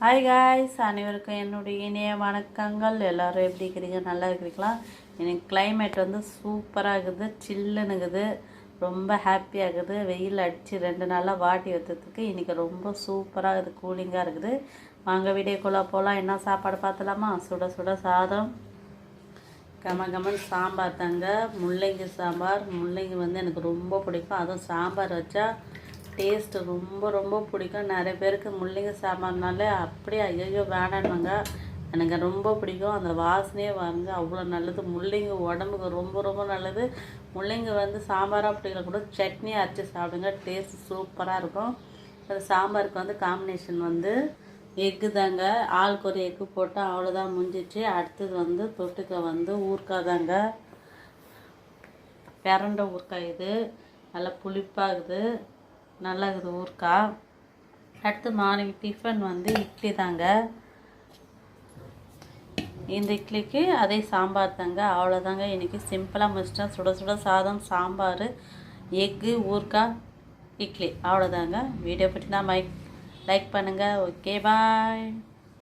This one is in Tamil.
ஹாய் காய்ஸ், அனைவருக்கும் என்னுடைய இனிய வணக்கங்கள். எல்லோரும் எப்படி இருக்கிறீங்க? நல்லா இருக்கிறீங்களா? எனக்கு கிளைமேட் வந்து சூப்பராக இருக்குது, சில்லுன்னு இருக்குது, ரொம்ப ஹாப்பியாக இருக்குது. வெயில் அடித்து 2 நாளாக வாட்டி வைக்கிறதுக்கு இன்றைக்கி ரொம்ப சூப்பராக இருக்குது, கூலிங்காக இருக்குது. வாங்க வீடியோக்குள்ளே போகலாம். என்ன சாப்பாடு பார்த்தலாமா? சுட சுட சாதம், கமகமன் சாம்பார் தாங்க. முள்ளங்கி சாம்பார். முள்ளங்கி வந்து எனக்கு ரொம்ப பிடிக்கும், அதுவும் சாம்பார் வச்சா டேஸ்ட்டு ரொம்ப ரொம்ப பிடிக்கும். நிறைய பேருக்கு முள்ளங்கி சாம்பார்னாலே அப்படியே ஐயோ வேணான்னுவாங்க. எனக்கு ரொம்ப பிடிக்கும். அந்த வாசனையே வந்து அவ்வளோ நல்லது. முள்ளங்கி உடம்புக்கு ரொம்ப ரொம்ப நல்லது. முள்ளங்கி வந்து சாம்பாராக பிடிக்கல கூட சட்னி அரைச்சி சாப்பிடுங்க, டேஸ்ட் சூப்பராக இருக்கும். அது சாம்பாருக்கு வந்து காம்பினேஷன் வந்து எக்கு தாங்க. ஆளுக்கு ஒரு எக்கு போட்டால் அவ்வளோதான், முடிஞ்சிச்சு. அடுத்தது வந்து தொட்டுக்க வந்து ஊறுக்காய் தாங்க. பிரண்ட ஊறுக்காய். இது நல்லா புளிப்பாகுது, நல்லா இருக்குது ஊறுக்காய். அடுத்து மார்னிங் டிஃபன் வந்து இட்லி தாங்க. இந்த இட்லிக்கு அதே சாம்பார் தாங்க. அவ்வளோதாங்க. இன்றைக்கி சிம்பிளாக முடிச்சிட்டேன். சுட சுட சாதம், சாம்பார், எக்கு, ஊறுக்காய், இட்லி, அவ்வளோதாங்க. வீடியோ பற்றி தான் லைக் பண்ணுங்கள். ஓகே, பாய்.